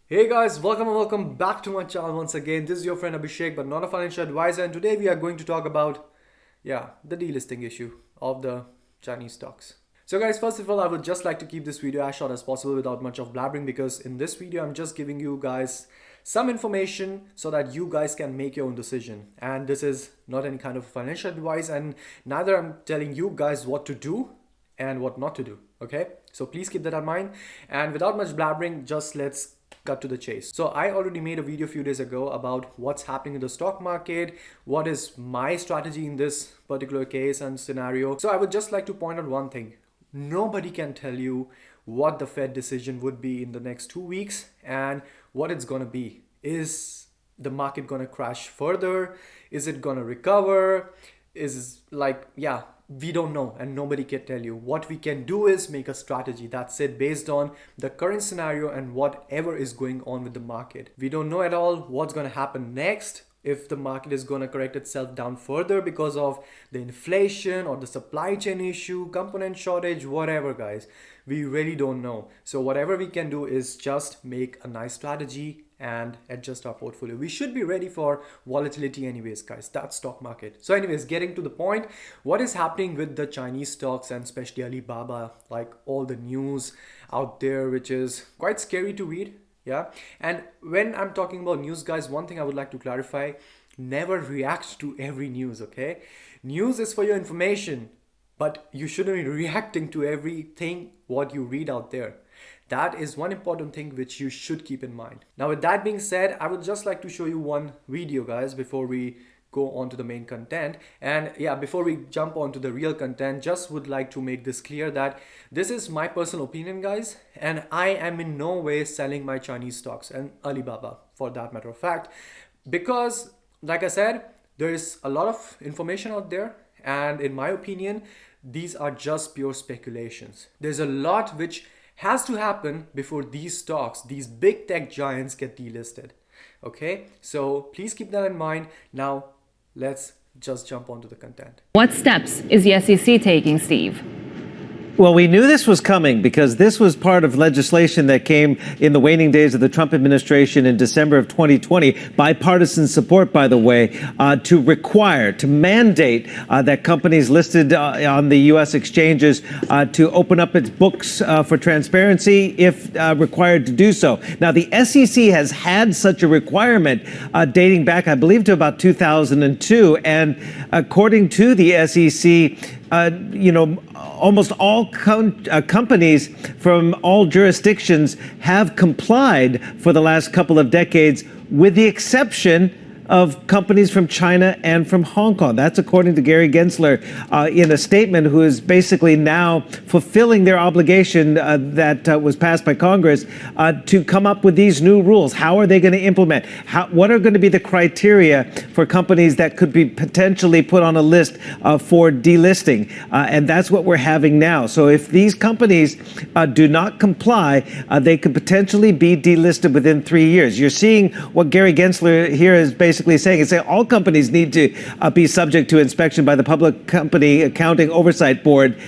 Hey guys, welcome and welcome back to my channel once again. This is your friend Abhishek, but not a financial advisor, and today we are going to talk about, the delisting issue of the Chinese stocks. So guys, first of all, I would just like to keep this video as short as possible without much of blabbering, because in this video, I'm just giving you guys some information so that you guys can make your own decision. And this is not any kind of financial advice, and neither I'm telling you guys what to do and what not to do. Okay, so please keep that in mind. And without much blabbering, just let's cut to the chase. So I already made a video a few days ago about what's happening in the stock market, what is my strategy in this particular case and scenario. So I would just like to point out one thing. Nobody can tell you what the Fed decision would be in the next 2 weeks and what it's going to be. Is the market going to crash further? Is it going to recover? We don't know, and nobody can tell you. What we can do is make a strategy. That's it, based on the current scenario and whatever is going on with the market. We don't know at all what's going to happen next, if the market is going to correct itself down further because of the inflation or the supply chain issue, component shortage, whatever, guys. We really don't know. So whatever we can do is just make a nice strategy and adjust our portfolio. We should be ready for volatility anyways, guys. That's stock market. So anyways, getting to the point, what is happening with the Chinese stocks and especially Alibaba, like all the news out there, which is quite scary to read. Yeah. And when I'm talking about news, guys, one thing I would like to clarify: never react to every news. Okay, news is for your information, but you shouldn't be reacting to everything what you read out there. That is one important thing which you should keep in mind. Now, with that being said, I would just like to show you one video, guys, before we go on to the main content. And before we jump on to the real content, just would like to make this clear that this is my personal opinion, guys, and I am in no way selling my Chinese stocks and Alibaba, for that matter of fact, because like I said, there is a lot of information out there, and in my opinion, these are just pure speculations. There's a lot which has to happen before these stocks, these big tech giants, get delisted. Okay, so please keep that in mind. Now let's just jump onto the content. What steps is the SEC taking, Steve? Well, we knew this was coming because this was part of legislation that came in the waning days of the Trump administration in December of 2020, bipartisan support, by the way, to mandate that companies listed on the U.S. exchanges to open up its books for transparency if required to do so. Now, the SEC has had such a requirement dating back, I believe, to about 2002. And according to the SEC, almost all companies from all jurisdictions have complied for the last couple of decades, with the exception of companies from China and from Hong Kong. That's according to Gary Gensler in a statement, who is basically now fulfilling their obligation that was passed by Congress to come up with these new rules. How are they going to implement? What are going to be the criteria for companies that could be potentially put on a list for delisting? And that's what we're having now. So if these companies do not comply, they could potentially be delisted within 3 years. You're seeing what Gary Gensler here is basically saying is all companies need to be subject to inspection by the Public Company Accounting Oversight Board.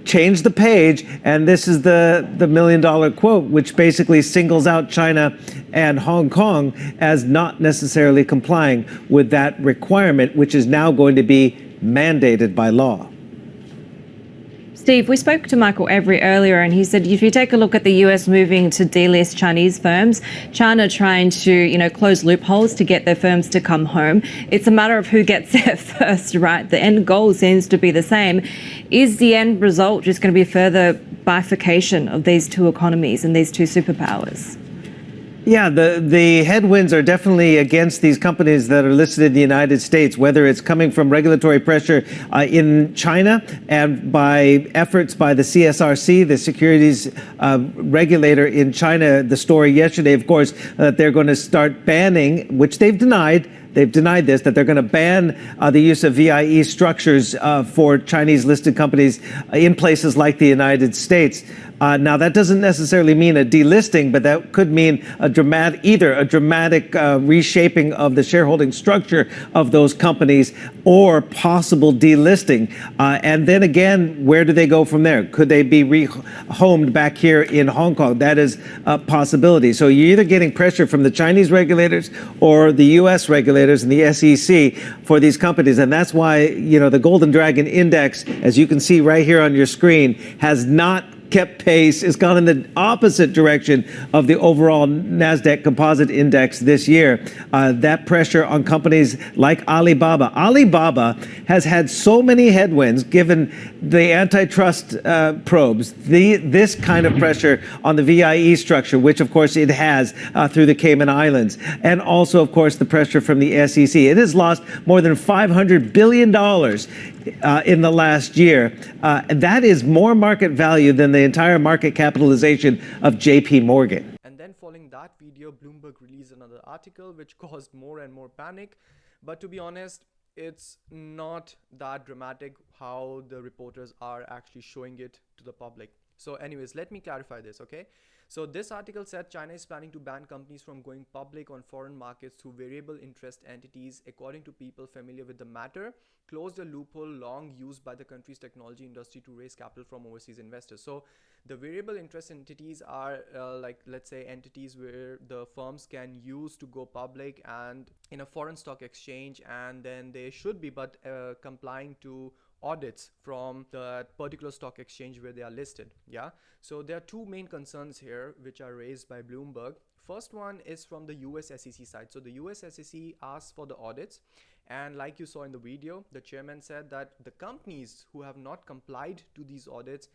Change the page, and this is the $1 million quote, which basically singles out China and Hong Kong as not necessarily complying with that requirement, which is now going to be mandated by law. Steve, we spoke to Michael Every earlier, and he said if you take a look at the US moving to delist Chinese firms, China trying to, close loopholes to get their firms to come home. It's a matter of who gets there first, right? The end goal seems to be the same. Is the end result just going to be further bifurcation of these two economies and these two superpowers? Yeah, the headwinds are definitely against these companies that are listed in the United States, whether it's coming from regulatory pressure in China and by efforts by the CSRC, the securities regulator in China. The story yesterday, of course, that they're going to start banning, which they've denied. They've denied this, that they're going to ban the use of VIE structures for Chinese listed companies in places like the United States. Now, that doesn't necessarily mean a delisting, but that could mean either a dramatic reshaping of the shareholding structure of those companies or possible delisting. And then again, where do they go from there? Could they be rehomed back here in Hong Kong? That is a possibility. So you're either getting pressure from the Chinese regulators or the U.S. regulators and the SEC for these companies. And that's why, the Golden Dragon Index, as you can see right here on your screen, has not kept pace. It's gone in the opposite direction of the overall NASDAQ Composite Index this year. That pressure on companies like Alibaba. Alibaba has had so many headwinds given the antitrust probes, this kind of pressure on the VIE structure, which of course it has through the Cayman Islands, and also of course the pressure from the SEC. It has lost more than $500 billion in the last year. That is more market value than the entire market capitalization of JP Morgan. And then following that video, Bloomberg released another article which caused more and more panic. But to be honest, it's not that dramatic how the reporters are actually showing it to the public. So anyways, let me clarify this, okay? So this article said China is planning to ban companies from going public on foreign markets through variable interest entities. According to people familiar with the matter, closed a loophole long used by the country's technology industry to raise capital from overseas investors. So the variable interest entities are like, let's say, entities where the firms can use to go public and in a foreign stock exchange, and then they should be but complying to audits from the particular stock exchange where they are listed. Yeah, so there are two main concerns here which are raised by Bloomberg. First one is from the US SEC side. So the US SEC asked for the audits, and like you saw in the video, the chairman said that the companies who have not complied to these audits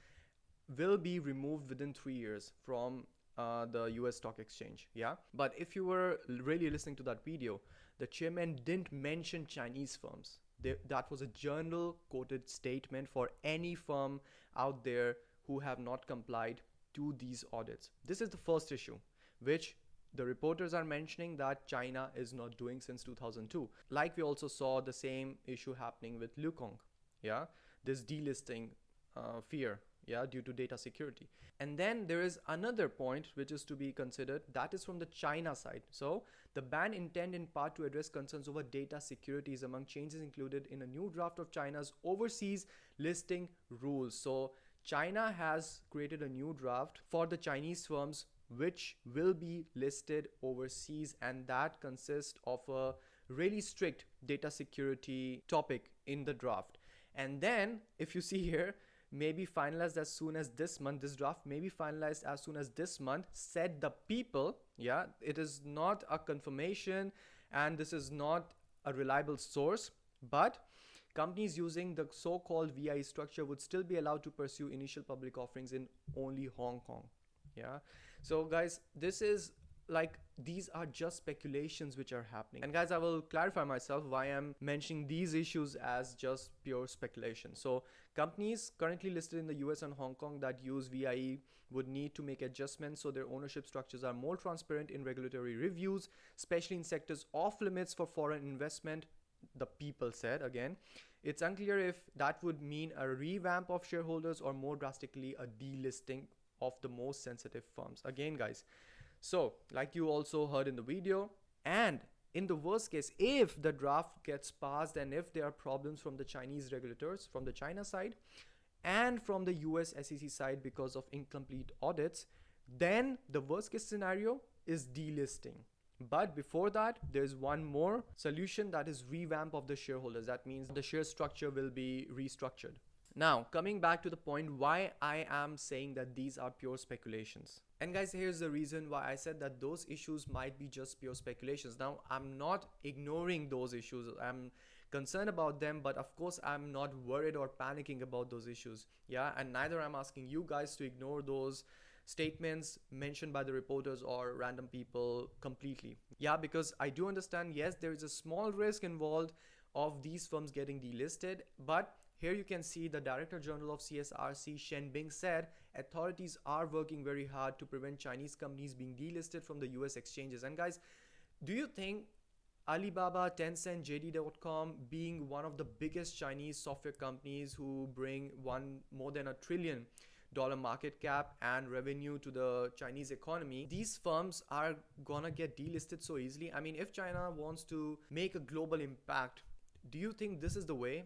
will be removed within 3 years from the US stock exchange. Yeah, but if you were really listening to that video, the chairman didn't mention Chinese firms. That was a general quoted statement for any firm out there who have not complied to these audits. This is the first issue, which the reporters are mentioning that China is not doing since 2002. Like we also saw the same issue happening with Lukong. Yeah, this delisting fear, yeah, due to data security. And then there is another point which is to be considered, that is from the China side. So the ban intended in part to address concerns over data security is among changes included in a new draft of China's overseas listing rules. So China has created a new draft for the Chinese firms which will be listed overseas, and that consists of a really strict data security topic in the draft. And then if you see here, may be finalized as soon as this month. This draft may be finalized as soon as this month, said the people. Yeah, it is not a confirmation and this is not a reliable source, but companies using the so-called VIE structure would still be allowed to pursue initial public offerings in only Hong Kong. Yeah, so guys, this is like, these are just speculations which are happening. And guys, I will clarify myself why I'm mentioning these issues as just pure speculation. So companies currently listed in the US and Hong Kong that use VIE would need to make adjustments so their ownership structures are more transparent in regulatory reviews, especially in sectors off limits for foreign investment, the people said. Again, it's unclear if that would mean a revamp of shareholders or more drastically a delisting of the most sensitive firms. Again, guys, so like you also heard in the video, and in the worst case, if the draft gets passed and if there are problems from the Chinese regulators, from the China side and from the US SEC side because of incomplete audits, then the worst case scenario is delisting. But before that, there's one more solution, that is revamp of the shareholders. That means the share structure will be restructured. Now, coming back to the point why I am saying that these are pure speculations. And guys, here's the reason why I said that those issues might be just pure speculations. Now, I'm not ignoring those issues. I'm concerned about them, but of course, I'm not worried or panicking about those issues. Yeah, and neither I'm asking you guys to ignore those statements mentioned by the reporters or random people completely. Yeah, because I do understand, yes, there is a small risk involved of these firms getting delisted, but here you can see the Director General of CSRC, Shen Bing, said authorities are working very hard to prevent Chinese companies being delisted from the US exchanges. And guys, do you think Alibaba, Tencent, JD.com being one of the biggest Chinese software companies who bring more than $1 trillion market cap and revenue to the Chinese economy, these firms are gonna get delisted so easily. I mean, if China wants to make a global impact, do you think this is the way?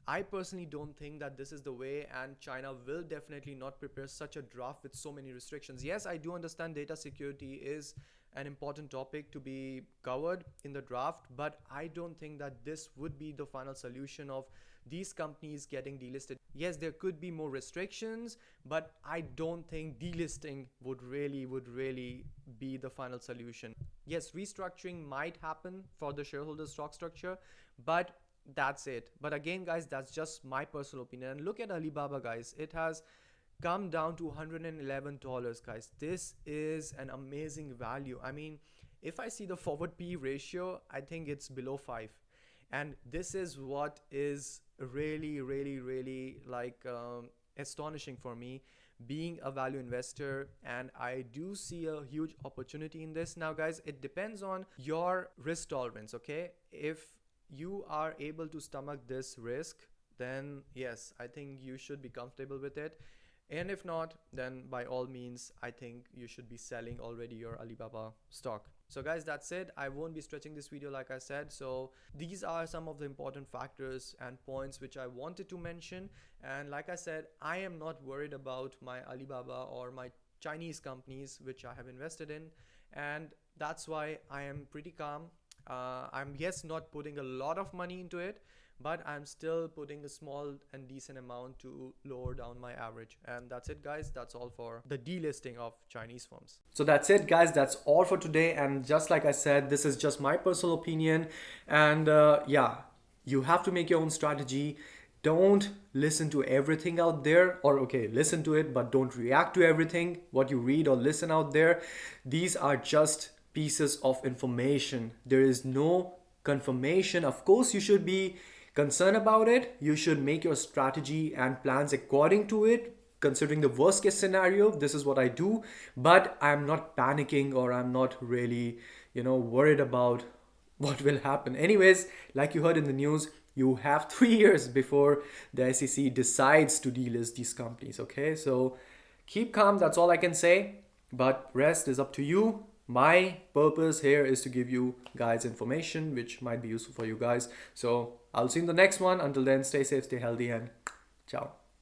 I personally don't think that this is the way, and China will definitely not prepare such a draft with so many restrictions. Yes, I do understand data security is an important topic to be covered in the draft, but I don't think that this would be the final solution of these companies getting delisted. Yes, there could be more restrictions, but I don't think delisting would really be the final solution. Yes, restructuring might happen for the shareholder stock structure, but that's it. But again, guys, that's just my personal opinion. And look at Alibaba, guys. It has come down to $111, guys. This is an amazing value. I mean, if I see the forward P ratio, I think it's below 5. And this is what is really like astonishing for me, being a value investor, and I do see a huge opportunity in this. Now, guys, it depends on your risk tolerance, okay? If you are able to stomach this risk, then yes, I think you should be comfortable with it. And if not, then by all means, I think you should be selling already your Alibaba stock. So guys, that's it. I won't be stretching this video, like I said. So these are some of the important factors and points which I wanted to mention. And like I said, I am not worried about my Alibaba or my Chinese companies which I have invested in, and that's why I am pretty calm. I'm not putting a lot of money into it, but I'm still putting a small and decent amount to lower down my average. And that's it, guys. That's all for the delisting of Chinese firms. So that's it, guys. That's all for today. And just like I said, this is just my personal opinion. And yeah, you have to make your own strategy. Don't listen to everything out there, or okay, listen to it, but don't react to everything what you read or listen out there. These are just pieces of information. There is no confirmation. Of course, you should be concerned about it. You should make your strategy and plans according to it, considering the worst case scenario. This is what I do, but I'm not panicking, or I'm not really, worried about what will happen. Anyways, like you heard in the news, you have 3 years before the SEC decides to delist these companies. Okay, so keep calm. That's all I can say, but rest is up to you. My purpose here is to give you guys information which might be useful for you guys. So I'll see you in the next one. Until then, stay safe, stay healthy, and ciao.